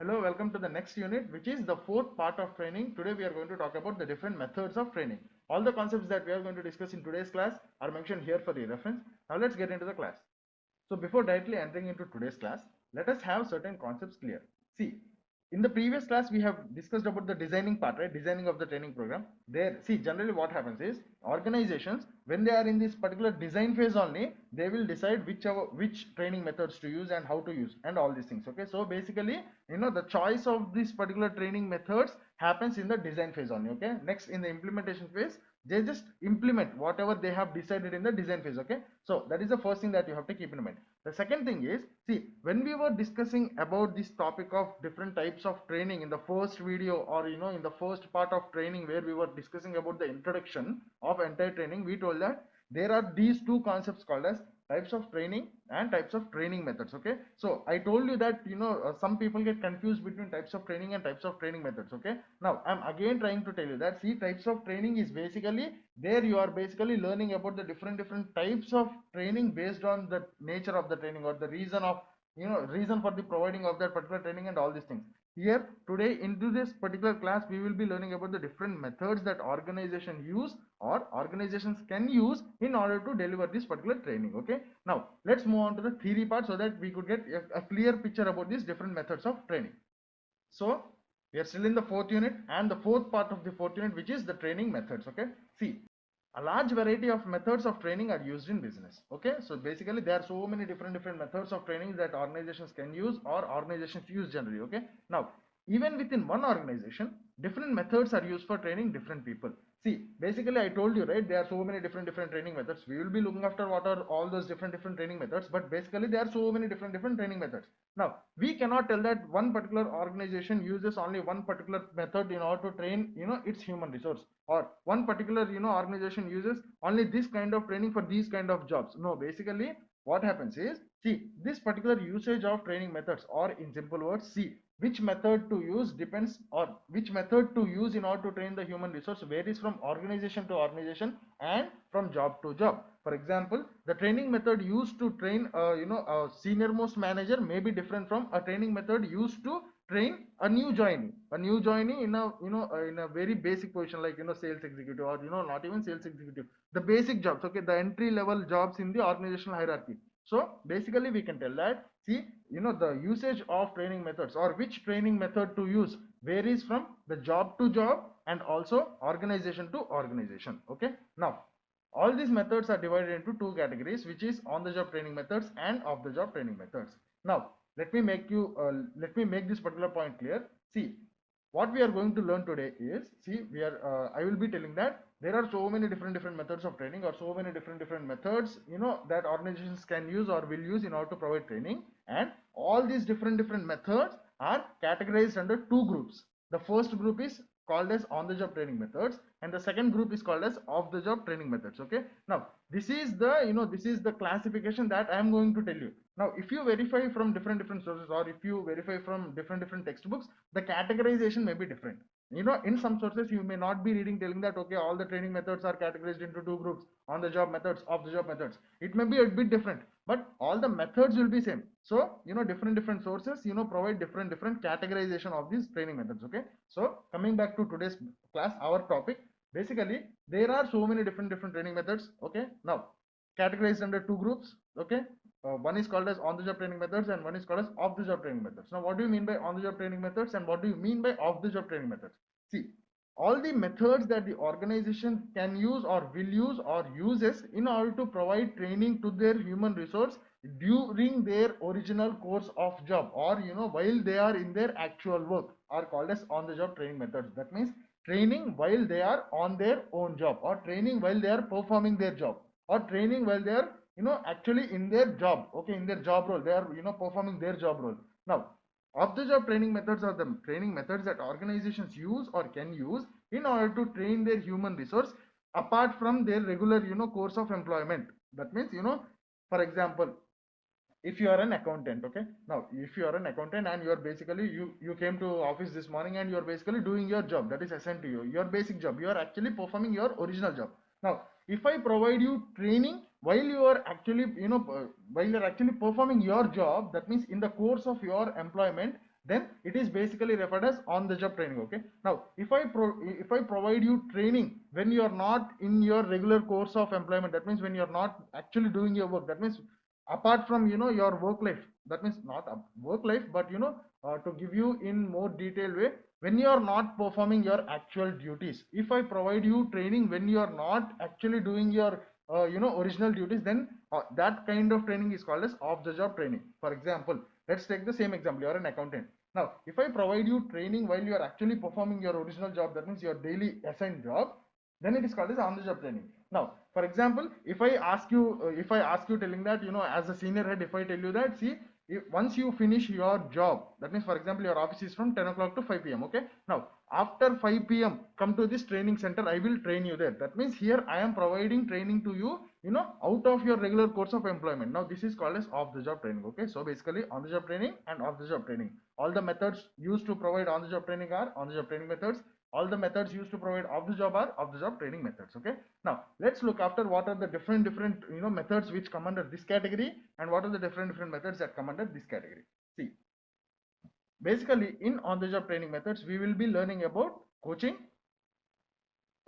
Hello, welcome to the next unit, which is the fourth part of training. Today we are going to talk about the different methods of training. All the concepts that we are going to discuss in today's class are mentioned here for your reference. Now let's get into the class. So before directly entering into today's class, let us have certain concepts clear. See, in the previous class we have discussed about the designing part, right? Designing of the training program. There, see, generally what happens is organizations, when they are in this particular design phase only, they will decide which training methods to use and how to use and all these things. Okay, so basically, the choice of this particular training methods happens in the design phase only. Okay, next in the implementation phase, they just implement whatever they have decided in the design phase. Okay, so that is the first thing that you have to keep in mind. The second thing is, see, when we were discussing about this topic of different types of training in the first video, or in the first part of training where we were discussing about the introduction of entire training, we told that there are these two concepts called as types of training and types of training methods. Okay, so I told you that some people get confused between types of training and types of training methods. Okay, now I'm again trying to tell you that, see, types of training is basically there you are basically learning about the different types of training based on the nature of the training or the reason of reason for the providing of that particular training and all these things. Here today into this particular class we will be learning about the different methods that organization use or organizations can use in order to deliver this particular training. Okay, now let's move on to the theory part so that we could get a clear picture about these different methods of training. So we are still in the fourth unit and the fourth part of the fourth unit, which is the training methods. Okay, see, a large variety of methods of training are used in business. Okay, so basically there are so many different methods of training that organizations can use or organizations use generally. Okay, now even within one organization, different methods are used for training different people. See, basically I told you, right, there are so many different training methods. We will be looking after what are all those different training methods, but basically there are so many different training methods. Now we cannot tell that one particular organization uses only one particular method in order to train its human resource, or one particular organization uses only this kind of training for these kind of jobs. No, basically what happens is, see, this particular usage of training methods, or in simple words, see, which method to use depends, or which method to use in order to train the human resource varies from organization to organization and from job to job. For example, the training method used to train a senior most manager may be different from a training method used to train a new joinee in a in a very basic position, like sales executive, or not even sales executive, the basic jobs. Okay, the entry level jobs in the organizational hierarchy. So basically we can tell that, see, the usage of training methods or which training method to use varies from the job to job and also organization to organization. Okay, now all these methods are divided into two categories, which is on the job training methods and off the job training methods. Now let me make this particular point clear. See, what we are going to learn today is, see, I will be telling that there are so many different methods of training, or so many different methods that organizations can use or will use in order to provide training, and all these different methods are categorized under two groups. The first group is called as on the job training methods, and the second group is called as off the job training methods. Okay, now this is the this is the classification that I am going to tell you. Now if you verify from different sources, or if you verify from different textbooks, the categorization may be different. In some sources you may not be reading telling that, okay, all the training methods are categorized into two groups: on the job methods, off the job methods. It may be a bit different, but all the methods will be same. So different sources provide different categorization of these training methods. Okay, so coming back to today's class, our topic, basically there are so many different training methods. Okay, now categorized under two groups. Okay, one is called as on the job training methods and one is called as off the job training methods. Now what do you mean by on the job training methods and what do you mean by off the job training methods? See, all the methods that the organization can use or will use or uses in order to provide training to their human resource during their original course of job, or while they are in their actual work, are called as on the job training methods. That means training while they are on their own job, or training while they are performing their job, or training while they are actually in their job. Okay, in their job role, they are performing their job role. Now off the job training methods are the training methods that organizations use or can use in order to train their human resource apart from their regular course of employment. That means for example, if you are an accountant. Okay, now if you are an accountant and you are basically you came to office this morning and you are basically doing your job that is assigned to you, your basic job, you are actually performing your original job. Now if I provide you training while you are actually while you are actually performing your job, that means in the course of your employment, then it is basically referred as on the job training. Okay, now if I provide you training when you are not in your regular course of employment, that means when you are not actually doing your work, that means apart from your work life, that means not a work life, but to give you in more detailed way, when you are not performing your actual duties, if I provide you training when you are not actually doing your original duties, then that kind of training is called as off the job training. For example, let's take the same example. You are an accountant. Now if I provide you training while you are actually performing your original job, that means your daily assigned job, then it is called as on the job training. Now for example, if I ask you telling that, as a senior head, if I tell you that, see, once you finish your job, that means for example your office is from 10 o'clock to 5 p.m. okay, now after 5 p.m. come to this training center, I will train you there. That means here I am providing training to you, out of your regular course of employment. Now this is called as off the job training. Okay, so basically on the job training and off the job training, all the methods used to provide on the job training are on the job training methods, all the methods used to provide off the job are off the job training methods. Okay, now let's look after what are the different methods which come under this category, and what are the different methods that come under this category. See, basically in on the job training methods, we will be learning about coaching,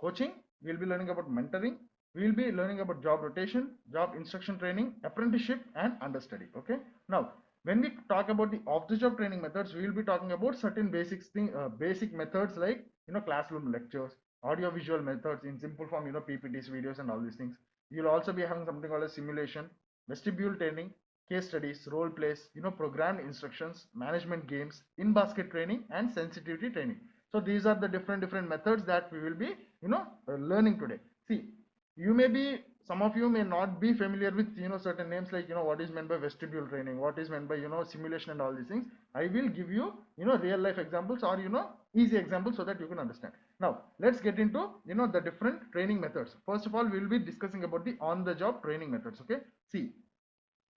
we will be learning about mentoring, we will be learning about job rotation, job instruction training, apprenticeship, and understudy. Okay, now when we talk about the off the job training methods, we will be talking about certain basic methods like classroom lectures, audio visual methods in simple form, PPTs, videos, and all these things. You'll also be having something called a simulation, vestibule training, case studies, role plays, programmed instructions, management games, in basket training, and sensitivity training. So these are the different methods that we will be learning today. See, some of you may not be familiar with certain names like what is meant by vestibule training, what is meant by simulation, and all these things. I will give you real life examples, or easy examples, so that you can understand. Now let's get into the different training methods. First of all, we will be discussing about the on the job training methods. Okay, see,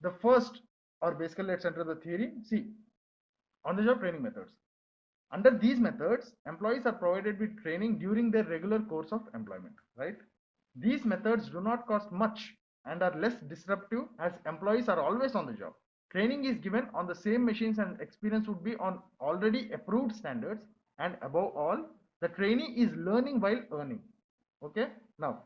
the first, or basically let's enter the theory. See, on the job training methods, under these methods, employees are provided with training during their regular course of employment, right? These methods do not cost much and are less disruptive, as employees are always on the job. Training is given on the same machines and experience would be on already approved standards, and above all, the trainee is learning while earning. Okay, now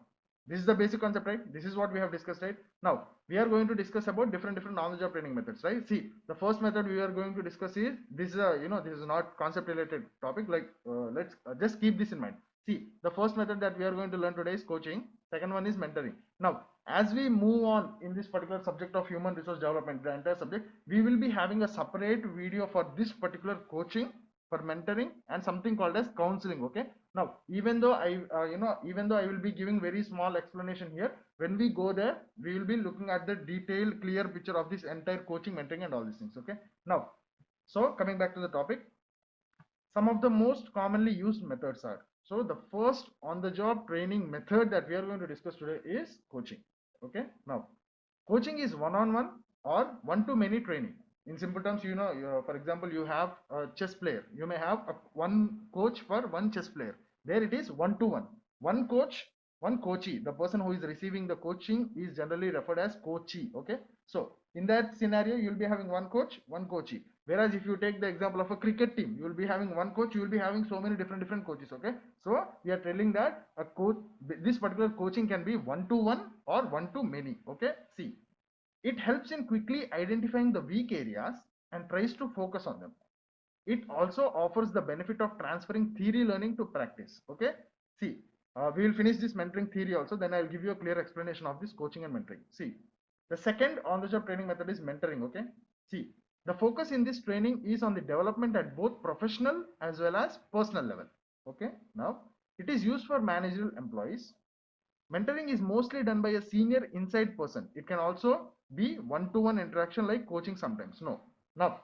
this is the basic concept, right? This is what we have discussed, right? Now we are going to discuss about different on the job training methods, right? See, the first method we are going to discuss is this is this is not concept related topic, like let's just keep this in mind. See, the first method that we are going to learn today is coaching, second one is mentoring. Now as we move on in this particular subject of human resource development, the entire subject, we will be having a separate video for this particular coaching, for mentoring, and something called as counseling. Okay, now even though I will be giving very small explanation here, when we go there we will be looking at the detailed clear picture of this entire coaching, mentoring, and all these things. Okay, now so coming back to the topic, some of the most commonly used methods are, so the first on the job training method that we are going to discuss today is coaching. Okay, now coaching is one-on-one or one-to-many training. In simple terms, for example, you have a chess player, you may have one coach for one chess player. There it is one-to-one, one coach, one coachee. The person who is receiving the coaching is generally referred as coachee. Okay, so in that scenario you will be having one coach, one coachee. Whereas if you take the example of a cricket team, you will be having one coach, you will be having so many different coaches. Okay, so we are telling that a coach, this particular coaching can be one-to-one or one-to-many. Okay, see, it helps in quickly identifying the weak areas and tries to focus on them. It also offers the benefit of transferring theory learning to practice. Okay, see, we will finish this mentoring theory also, then I will give you a clear explanation of this coaching and mentoring. See, the second on the job training method is mentoring. Okay, see, the focus in this training is on the development at both professional as well as personal level. Okay, now it is used for managerial employees. Mentoring is mostly done by a senior inside person. It can also be one-to-one interaction like coaching sometimes. No. Now,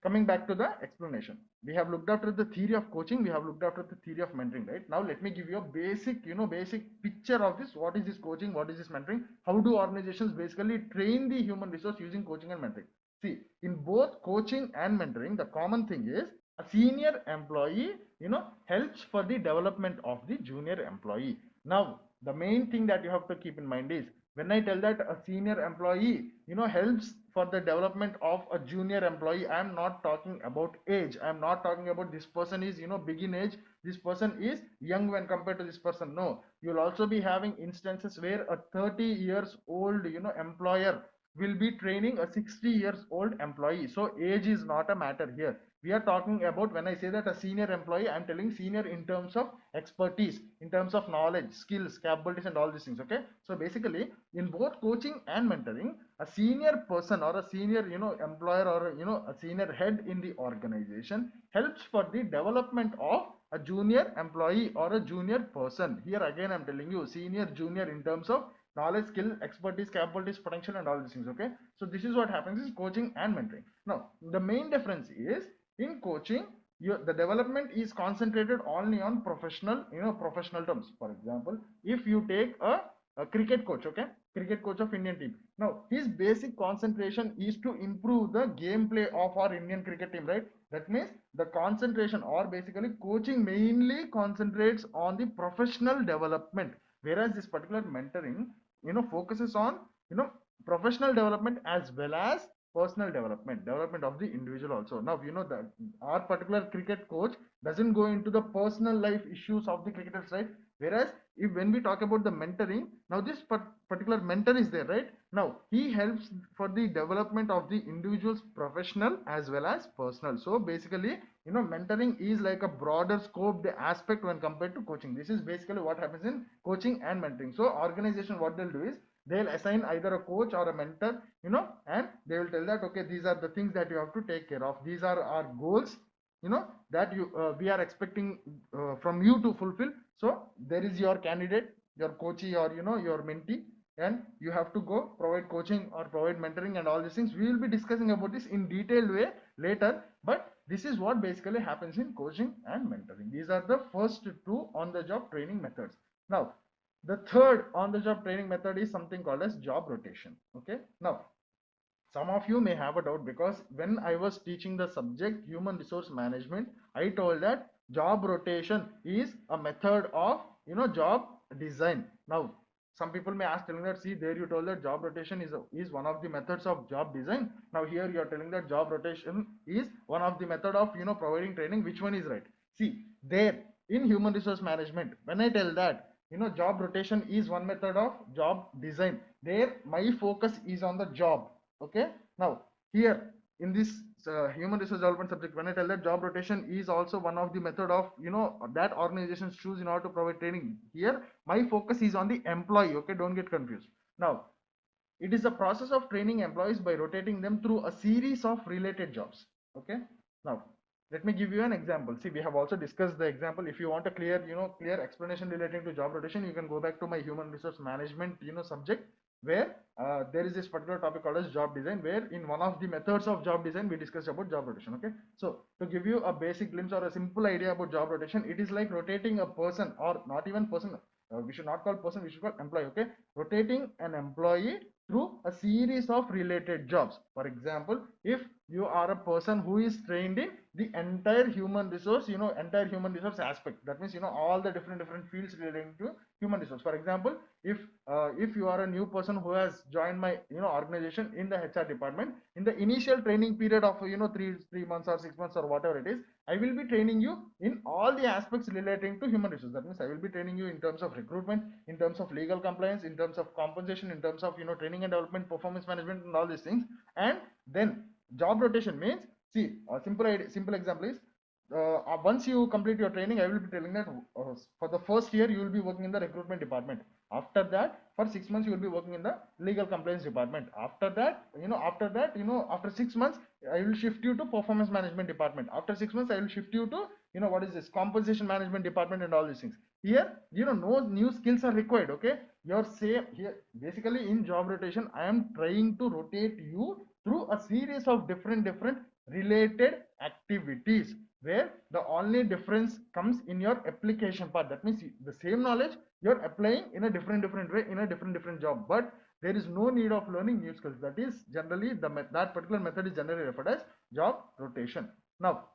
coming back to the explanation, we have looked after the theory of coaching, we have looked after the theory of mentoring, right? Now let me give you a basic picture of this. What is this coaching, what is this mentoring, how do organizations basically train the human resource using coaching and mentoring? See, in both coaching and mentoring, the common thing is a senior employee helps for the development of the junior employee. Now the main thing that you have to keep in mind is, When I tell that a senior employee, helps for the development of a junior employee, I am not talking about age. I am not talking about this person is, big in age, this person is young when compared to this person. No, you'll also be having instances where a 30 years old, employer will be training a 60 years old employee. So age is not a matter here. We are talking about, when I say that a senior employee, I'm telling senior in terms of expertise, in terms of knowledge, skills, capabilities, and all these things. Okay, so basically in both coaching and mentoring, a senior person or a senior, employer, or a senior head in the organization helps for the development of a junior employee or a junior person. Here again I'm telling you senior, junior in terms of knowledge, skill, expertise, capabilities, potential, and all these things. Okay, so this is what happens is coaching and mentoring. Now the main difference is, in coaching, the development is concentrated only on professional terms. For example, if you take a cricket coach, okay, cricket coach of Indian team, now his basic concentration is to improve the gameplay of our Indian cricket team, right? That means the concentration, or basically coaching mainly concentrates on the professional development, whereas this particular mentoring, focuses on, professional development as well as personal development of the individual also. Now that our particular cricket coach doesn't go into the personal life issues of the cricketers, right? Whereas if when we talk about the mentoring, now this particular mentor is there, right? Now he helps for the development of the individual's professional as well as personal. So basically, mentoring is like a broader scope the aspect when compared to coaching. This is basically what happens in coaching and mentoring. So organization, what they'll do is they'll assign either a coach or a mentor, and they will tell that, okay, these are the things that you have to take care of, these are our goals, that we are expecting from you to fulfill. So there is your candidate, your coachee, or your mentee, and you have to go provide coaching or provide mentoring and all these things. We will be discussing about this in detailed way later, but this is what basically happens in coaching and mentoring. These are the first two on the job training methods. Now the third on the job training method is something called as job rotation. Okay, now some of you may have a doubt, because when I was teaching the subject human resource management, I told that job rotation is a method of job design. Now some people may ask, telling that, see, there you told that job rotation is one of the methods of job design. Now here you are telling that job rotation is one of the method of providing training. Which one is right? See, there in human resource management, when I tell that job rotation is one method of job design, there my focus is on the job. Okay, now here in this human resource development subject, when I tell that job rotation is also one of the method of that organizations choose in order to provide training, here my focus is on the employee. Okay, don't get confused. Now it is a process of training employees by rotating them through a series of related jobs. Okay, now let me give you an example. See, we have also discussed the example. If you want a clear explanation relating to job rotation, you can go back to my human resource management subject, where there is this particular topic called as job design, where in one of the methods of job design we discussed about job rotation. Okay, so to give you a basic glimpse or a simple idea about job rotation, it is like rotating a person, or not even person, we should not call person, we should call employee. Okay, rotating an employee through a series of related jobs. For example, if you are a person who is trained in the entire human resource, aspect, that means all the different fields relating to human resource. For example, if you are a new person who has joined my organization in the HR department, in the initial training period of 3 months or 6 months or whatever it is, I will be training you in all the aspects relating to human resource. That means I will be training you in terms of recruitment, in terms of legal compliance, in terms of compensation, in terms of training and development, performance management, and all these things. And then job rotation means, see, a simple example is, once you complete your training, I will be telling that for the first year you will be working in the recruitment department. After that, for 6 months you will be working in the legal compliance department. After that, after 6 months, I will shift you to performance management department. After 6 months, I will shift you to what is this, compensation management department, and all these things. Here no new skills are required. Okay, you're same here. Basically in job rotation, I am trying to rotate you through a series of different related activities, where the only difference comes in your application part. That means the same knowledge you're applying in a different way in a different job, but there is no need of learning new skills. That is generally that particular method is generally referred as job rotation. Now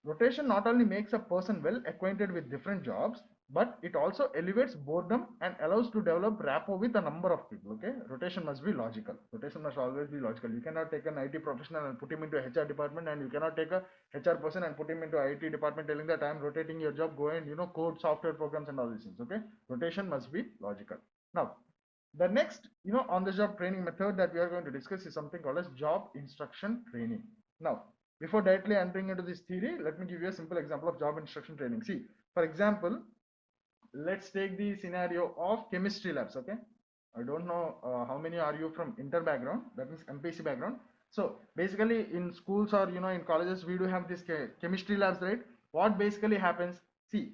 rotation not only makes a person well acquainted with different jobs, but it also elevates boredom and allows to develop rapport with a number of people. Okay, rotation must be logical. Rotation must always be logical. You cannot take an IT professional and put him into a HR department, and you cannot take a HR person and put him into IT department telling that I am rotating your job, go and code software programs and all these things. Okay, rotation must be logical. Now the next on the job training method that we are going to discuss is something called as job instruction training. Now before directly entering into this theory, let me give you a simple example of job instruction training. See, for example, let's take the scenario of chemistry labs. Okay, I don't know how many are you from inter background, that means MPC background. So basically in schools or in colleges we do have this chemistry labs, right? What basically happens, see,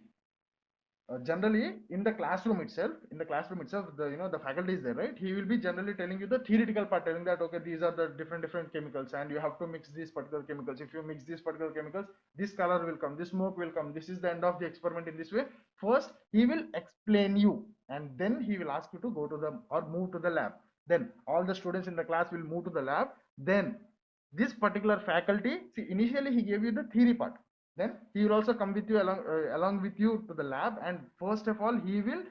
generally in the classroom itself, the faculty is there, right? He will be generally telling you the theoretical part, telling that okay, these are the different chemicals and you have to mix these particular chemicals. If you mix these particular chemicals, this color will come, this smoke will come, this is the end of the experiment. In this way, first he will explain you and then he will ask you to go to the or move to the lab. Then all the students in the class will move to the lab. Then this particular faculty, see, initially he gave you the theory part, then he will also come with you along with you to the lab, and first of all he will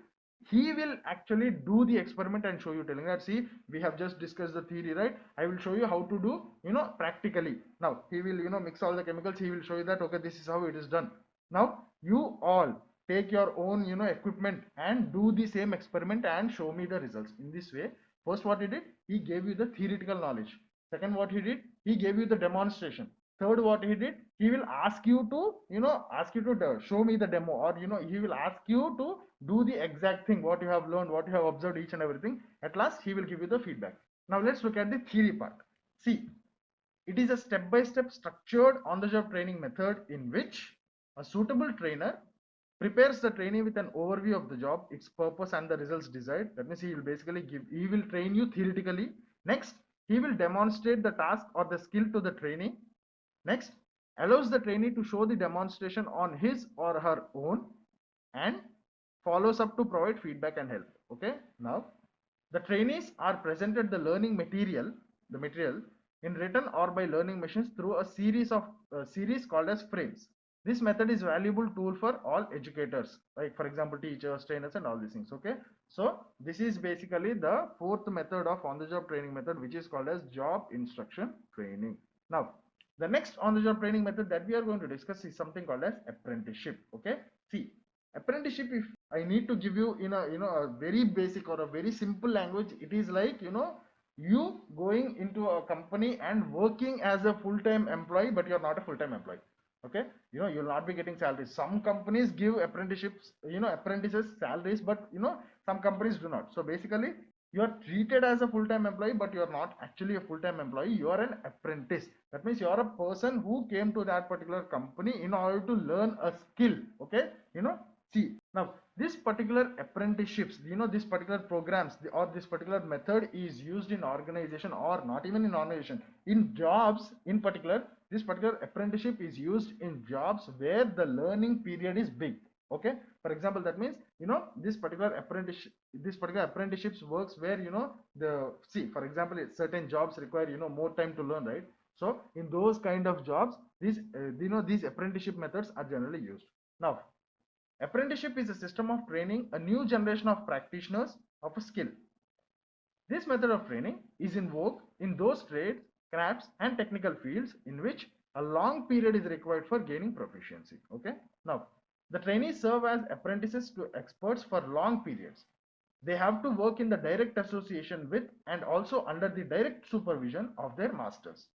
actually do the experiment and show you, telling that see, we have just discussed the theory, right? I will show you how to do practically. Now he will mix all the chemicals, he will show you that okay, this is how it is done. Now you all take your own equipment and do the same experiment and show me the results. In this way, first what he did, he gave you the theoretical knowledge. Second, what he did, he gave you the demonstration. Third, what he did, he will ask you to show me the demo, or he will ask you to do the exact thing what you have learned, what you have observed, each and everything. At last he will give you the feedback. Now let's look at the theory part. See, it is a step-by-step structured on-the-job training method in which a suitable trainer prepares the trainee with an overview of the job, its purpose and the results desired. That means he will train you theoretically. Next, he will demonstrate the task or the skill to the trainee. Next, allows the trainee to show the demonstration on his or her own, and follows up to provide feedback and help. Okay, now the trainees are presented the learning material, in written or by learning machines through a series called as frames. This method is valuable tool for all educators, like for example teachers, trainers and all these things. Okay, so this is basically the fourth method of on-the-job training method, which is called as job instruction training. Now the next on-the-job training method that we are going to discuss is something called as apprenticeship. Okay, see, apprenticeship, if I need to give you in a very basic or a very simple language, it is like you going into a company and working as a full-time employee, but you're not a full-time employee. Okay, you'll not be getting salaries. Some companies give apprenticeships, apprentices salaries, but some companies do not. So basically you are treated as a full-time employee, but you are not actually a full-time employee. You are an apprentice. That means you are a person who came to that particular company in order to learn a skill. Okay, see, now this particular apprenticeships, this particular programs, or this particular method is used in organization, or not even in organization, in jobs in particular. This particular apprenticeship is used in jobs where the learning period is big. Okay, for example, that means this particular apprenticeships works where for example, certain jobs require more time to learn, right? So in those kind of jobs, these apprenticeship methods are generally used. Now apprenticeship is a system of training a new generation of practitioners of a skill. This method of training is in vogue in those trades, crafts and technical fields in which a long period is required for gaining proficiency. Okay, now the trainees serve as apprentices to experts for long periods. They have to work in the direct association with and also under the direct supervision of their masters.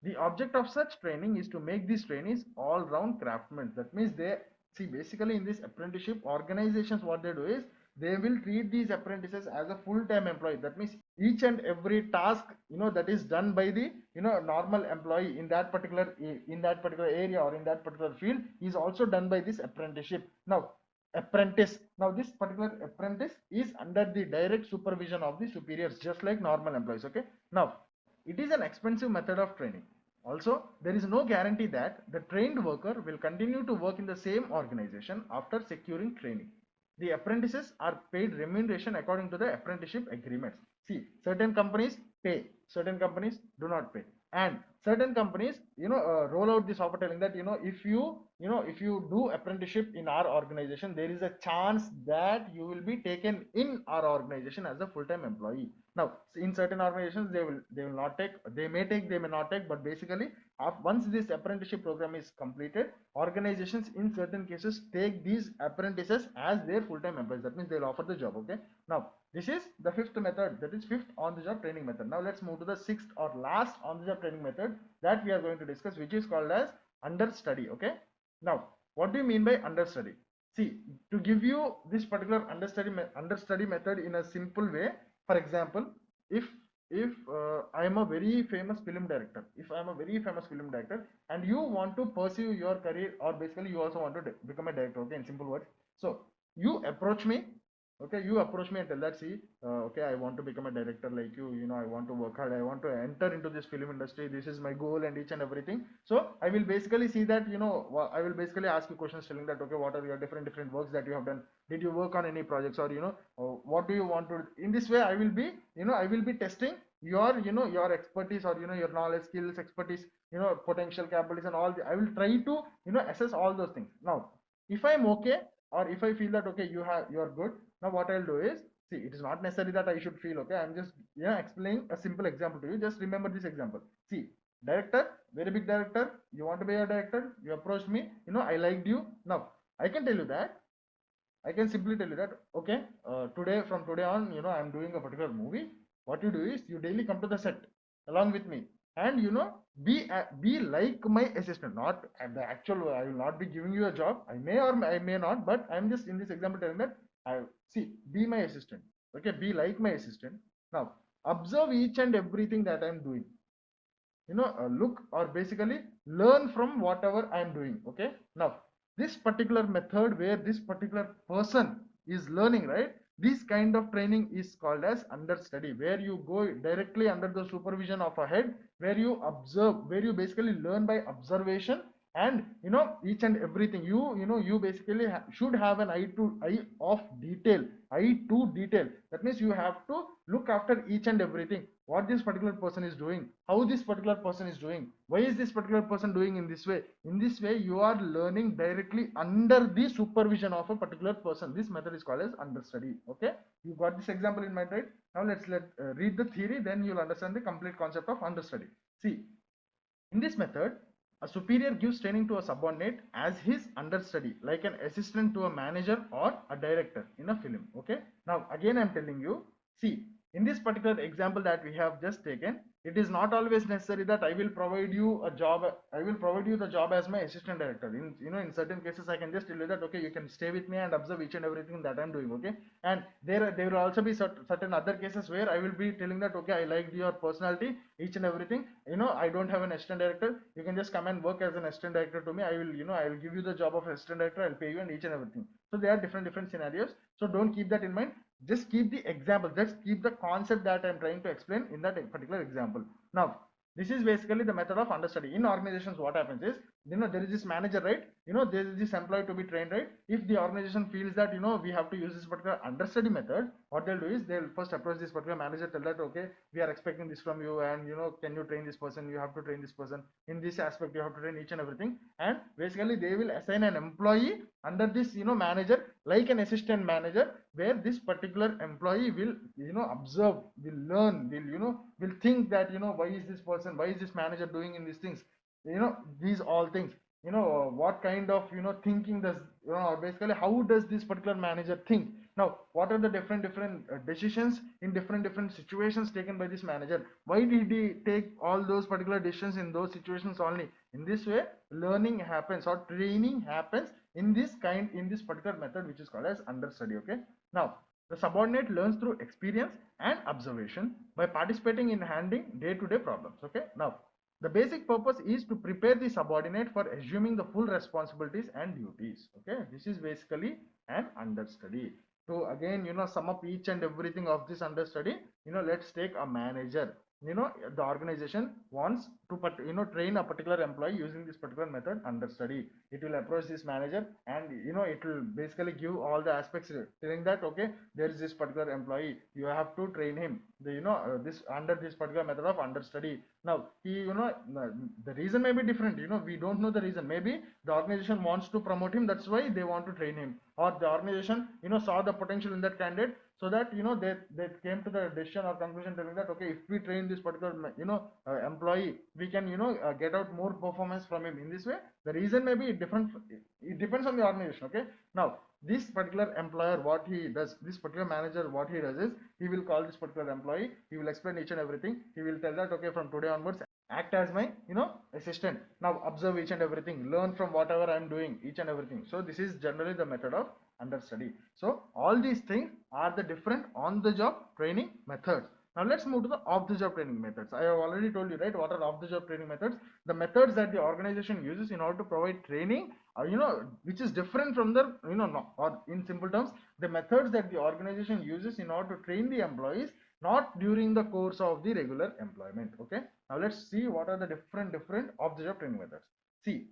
The object of such training is to make these trainees all-round craftsmen. That means they see, basically in this apprenticeship organizations, what they do is they will treat these apprentices as a full-time employee. That means each and every task that is done by the normal employee in that particular area or in that particular field is also done by this apprenticeship. Now apprentice, now this particular apprentice is under the direct supervision of the superiors, just like normal employees. Okay, now it is an expensive method of training. Also, there is no guarantee that the trained worker will continue to work in the same organization after securing training. The apprentices are paid remuneration according to the apprenticeship agreements. See, certain companies pay, certain companies do not pay, and certain companies roll out this offer telling that if you do apprenticeship in our organization, there is a chance that you will be taken in our organization as a full-time employee. Now in certain organizations they will not take, they may take, they may not take, but basically once this apprenticeship program is completed, organizations in certain cases take these apprentices as their full-time employees. That means they'll offer the job. Okay, now this is the fifth method, that is fifth on the job training method. Now let's move to the sixth or last on the job training method that we are going to discuss, which is called as understudy. Okay, now what do you mean by understudy? See, to give you this particular understudy method in a simple way, for example, if I am a very famous film director, if I am a very famous film director and you want to pursue your career, or basically you also want to become a director, okay, in simple words, so you approach me. Okay, you approach me and tell that, see, okay, I want to become a director like you know, I want to work hard, I want to enter into this film industry, this is my goal and each and everything. So I will basically see that, I will basically ask you questions telling that, okay, what are your different works that you have done, did you work on any projects, or what do you want to do? In this way I will be, I will be testing your your expertise, or your knowledge, skills, expertise, potential capabilities and all I will try to assess all those things. Now if I'm okay, or if I feel that, okay, you're good, now what I'll do is, see, it is not necessary that I should feel okay, I'm just explaining a simple example to you. Just remember this example. See, director, very big director, you want to be a director, you approached me, I liked you. Now I can tell you that, I can simply tell you that, okay, from today on, I'm doing a particular movie. What you do is you daily come to the set along with me, and be like my assistant. Not at the actual. I will not be giving you a job. I may or I may not, but I'm just in this example telling that, I see, be my assistant. Okay, be like my assistant. Now observe each and everything that I'm doing. Look, or basically learn from whatever I'm doing. Okay, now this particular method where this particular person is learning, right, this kind of training is called as understudy, where you go directly under the supervision of a head, where you observe, where you basically learn by observation, and each and everything, you basically should have an eye of detail, eye to detail. That means you have to look after each and everything, what this particular person is doing, how this particular person is doing, why is this particular person doing in this way. In this way you are learning directly under the supervision of a particular person. This method is called as understudy. Okay, you got this example in mind, right? Now let's read the theory, then you'll understand the complete concept of understudy. See, in this method, a superior gives training to a subordinate as his understudy, like an assistant to a manager or a director in a film. Okay, now again I'm telling you, see, in this particular example that we have just taken, it is not always necessary that I will provide you a job, I will provide you the job as my assistant director. In certain cases I can just tell you that, okay, you can stay with me and observe each and everything that I'm doing. Okay, and there will also be certain other cases where I will be telling that, okay, I liked your personality, each and everything, I don't have an assistant director, you can just come and work as an assistant director to me. I will I will give you the job of assistant director, I'll pay you and each and everything. So there are different scenarios, so don't keep that in mind, just keep the example, just keep the concept that I'm trying to explain in that particular example. Now this is basically the method of understudy. In organizations what happens is, there is this manager, right, there is this employee to be trained, right? If the organization feels that we have to use this particular understudy method, what they'll do is they'll first approach this particular manager, tell that, okay, we are expecting this from you, and can you train this person, you have to train this person in this aspect, you have to train each and everything. And basically they will assign an employee under this manager, like an assistant manager, where this particular employee will observe, will learn, will think that why is this person, why is this manager doing in these things, these all things, what kind of thinking does, or basically how does this particular manager think. Now what are the different decisions in different situations taken by this manager, why did he take all those particular decisions in those situations only. In this way learning happens, or training happens in this particular method, which is called as understudy. Okay, now the subordinate learns through experience and observation by participating in handling day-to-day problems. Okay, now the basic purpose is to prepare the subordinate for assuming the full responsibilities and duties. Okay, this is basically an understudy. So again, sum up each and everything of this understudy. Let's take a manager. the organization wants to train a particular employee using this particular method under study. It will approach this manager, and it will basically give all the aspects, telling that okay, there is this particular employee, you have to train him this under this particular method of understudy. Now he the reason may be different, we don't know the reason. Maybe the organization wants to promote him, that's why they want to train him, or the organization saw the potential in that candidate, so that they came to the decision or conclusion telling that okay, if we train this particular employee, we can get out more performance from him. In this way, the reason may be different. It depends on the organization. Okay, now this particular employer, what he does, this particular manager, what he does is, he will call this particular employee, he will explain each and everything, he will tell that okay, from today onwards act as my assistant, now observe each and everything, learn from whatever I am doing, each and everything. So this is generally the method of understudy. So all these things are the different on the job training methods. Now let's move to the off the job training methods. I have already told you, right, what are off the job training methods. The methods that the organization uses in order to provide training, which is different from the or in simple terms, the methods that the organization uses in order to train the employees, not during the course of the regular employment. Okay, now let's see what are the different off the job training methods. See,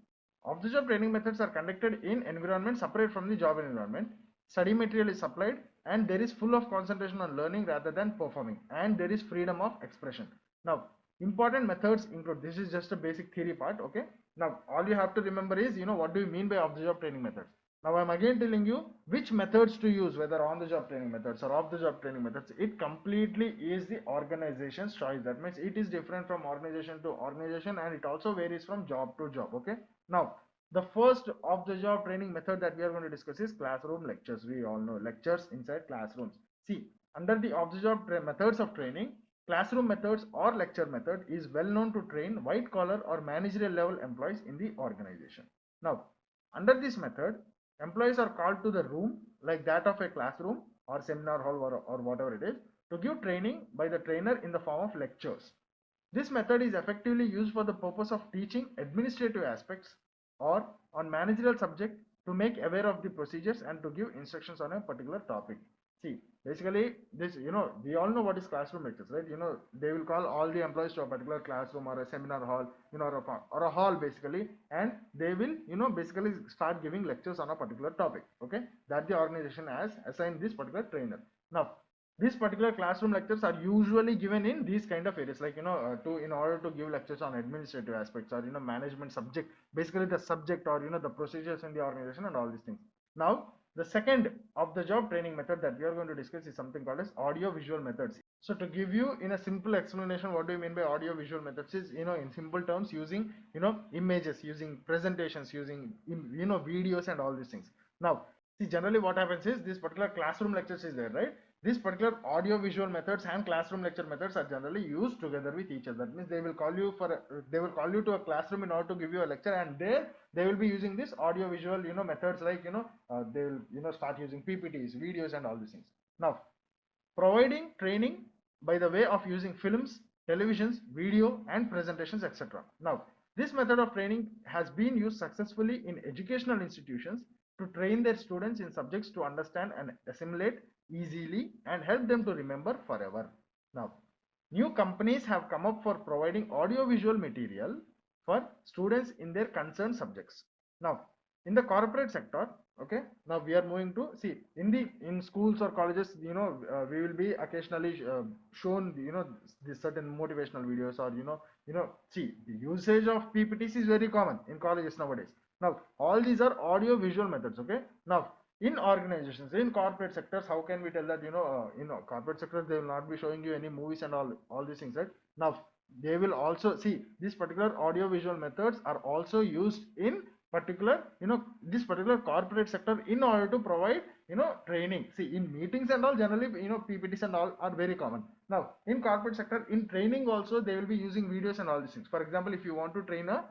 off the job training methods are conducted in environment separate from the job environment. Study material is supplied, and there is full of concentration on learning rather than performing, and there is freedom of expression. Now important methods include, this is just a basic theory part. Okay, now all you have to remember is what do you mean by off the job training methods. Now I'm again telling you which methods to use, whether on the job training methods or off the job training methods. It completely is the organization's choice. That means it is different from organization to organization, and it also varies from job to job. Okay, now the first off the job training method that we are going to discuss is classroom lectures. We all know lectures inside classrooms. See, under the off the job methods of training, classroom methods or lecture method is well known to train white collar or managerial level employees in the organization. Now under this method, employees are called to the room like that of a classroom or seminar hall, or whatever it is, to give training by the trainer in the form of lectures. This method is effectively used for the purpose of teaching administrative aspects or on managerial subject, to make aware of the procedures and to give instructions on a particular topic. See, basically this, we all know what is classroom lectures, right? They will call all the employees to a particular classroom or a seminar hall, or a hall basically, and they will, basically start giving lectures on a particular topic. Okay, that the organization has assigned this particular trainer. Now these particular classroom lectures are usually given in these kind of areas, like in order to give lectures on administrative aspects, or management subject, basically the subject, or the procedures in the organization and all these things. Now the second of the job training method that we are going to discuss is something called as audio visual methods. So to give you in a simple explanation what do you mean by audio visual methods is, in simple terms, using images, using presentations, using videos and all these things. Now see, generally what happens is, this particular classroom lectures is there, right? This particular audio visual methods and classroom lecture methods are generally used together with each other. That means they will call you to a classroom in order to give you a lecture, and there they will be using this audio visual methods, like they will start using PPTs, videos and all these things. Now providing training by the way of using films, televisions, video and presentations, etc. Now this method of training has been used successfully in educational institutions to train their students in subjects to understand and assimilate easily and help them to remember forever. Now new companies have come up for providing audio visual material for students in their concerned subjects. Now in the corporate sector, okay, now we are moving to see, in schools or colleges, we will be occasionally shown this certain motivational videos, or see, the usage of PPTs is very common in colleges nowadays. Now all these are audio visual methods. Okay, now in organizations, in corporate sectors, how can we tell that corporate sectors, they will not be showing you any movies and all these things, right? Now they will also see, these particular audio visual methods are also used in particular this particular corporate sector in order to provide training. See, in meetings and all, generally PPTs and all are very common. Now in corporate sector, in training also, they will be using videos and all these things. For example, if you want to train a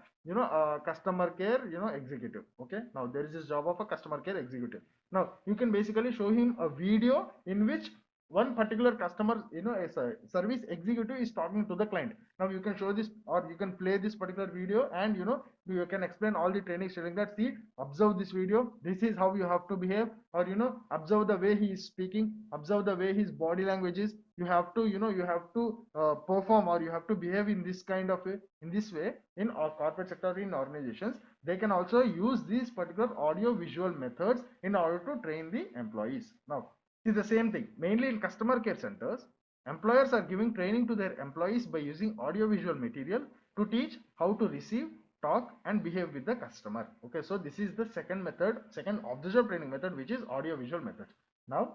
customer care executive, okay, now there is this job of a customer care executive. Now you can basically show him a video in which one particular customer, a service executive is talking to the client. Now you can show this, or you can play this particular video, and you can explain all the trainings telling that, see, observe this video, this is how you have to behave, or observe the way he is speaking, observe the way his body language is. You have to perform, or you have to behave in this kind of way, in this way, in our corporate sector, in organizations. They can also use these particular audio visual methods in order to train the employees. Now it's the same thing. Mainly in customer care centers, employers are giving training to their employees by using audio-visual material to teach how to receive, talk, and behave with the customer. Okay, so this is the second method, second off-the-job training method, which is audio-visual method. Now,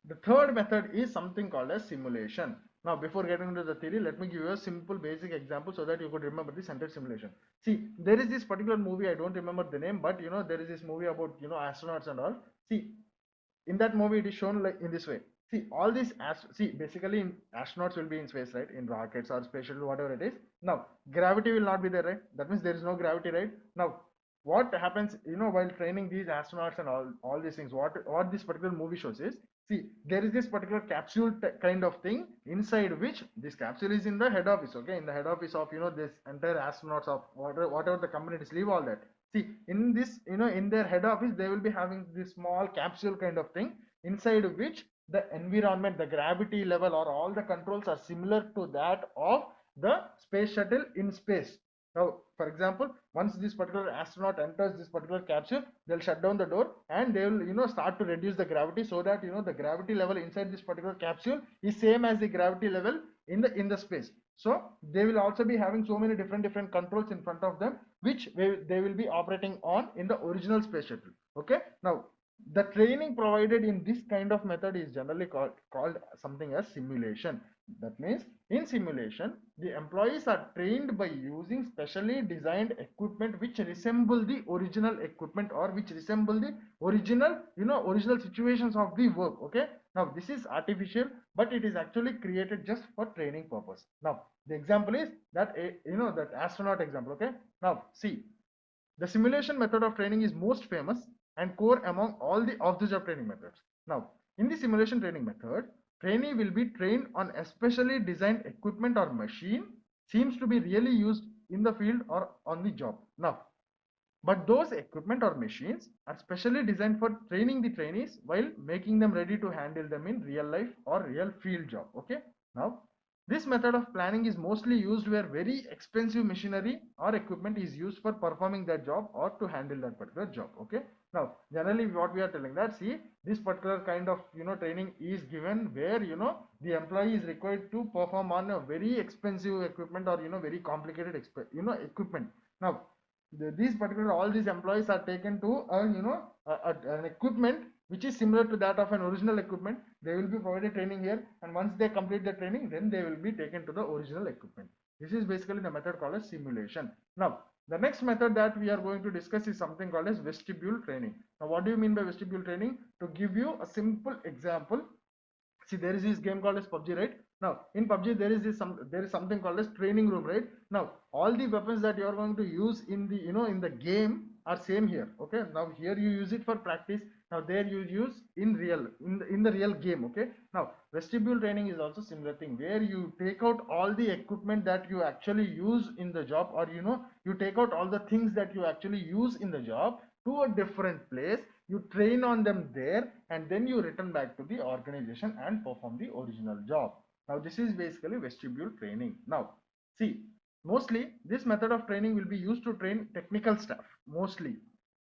the third method is something called as simulation. Now, before getting into the theory, let me give you a simple basic example so that you could remember the sentence simulation. See, there is this particular movie, I don't remember the name, but there is this movie about astronauts and all. See, in that movie it is shown like in this way. See, all these basically astronauts will be in space, right, in rockets or space shuttle, whatever it is. Now gravity will not be there, right? That means there is no gravity, right? Now what happens, while training these astronauts and all these things, what this particular movie shows is, see, there is this particular capsule kind of thing, inside which this capsule is in the head office. Okay, in the head office of this entire astronauts of whatever the company is, leave all that. See, in this, in their head office, they will be having this small capsule kind of thing, inside which the environment, the gravity level, or all the controls are similar to that of the space shuttle in space. Now, for example, once this particular astronaut enters this particular capsule, they'll shut down the door, and they will start to reduce the gravity, so that the gravity level inside this particular capsule is same as the gravity level in the space. So they will also be having so many different controls in front of them, which they will be operating on in the original space shuttle. Okay, now the training provided in this kind of method is generally called something as simulation. That means in simulation, the employees are trained by using specially designed equipment which resemble the original equipment, or which resemble the original situations of the work. Okay, now this is artificial, but it is actually created just for training purpose. Now the example is that that astronaut example. Okay, now see, the simulation method of training is most famous and core among all the off-the-job training methods. Now, in the simulation training method, trainee will be trained on especially designed equipment or machine seems to be really used in the field or on the job. Now, but those equipment or machines are specially designed for training the trainees while making them ready to handle them in real life or real field job. Okay. Now, this method of planning is mostly used where very expensive machinery or equipment is used for performing that job or to handle that particular job. Okay. Now, generally what we are telling that, see, this particular kind of training is given where the employee is required to perform on a very expensive equipment, or very complicated equipment. Now, all these employees are taken to an equipment which is similar to that of an original equipment. They will be provided training here, and once they complete the training, then they will be taken to the original equipment. This is basically the method called as simulation. Now the next method that we are going to discuss is something called as vestibule training. Now what do you mean by vestibule training? To give you a simple example, see, there is this game called as PUBG, right? Now in PUBG there is something called as training room, right? Now all the weapons that you are going to use in the in the game are same here. Okay, now here you use it for practice, now there you use in the real game. Okay, now vestibule training is also similar thing, where you take out all the equipment that you actually use in the job, or you take out all the things that you actually use in the job to a different place, you train on them there, and then you return back to the organization and perform the original job. Now this is basically vestibule training. Now see, mostly this method of training will be used to train technical staff, mostly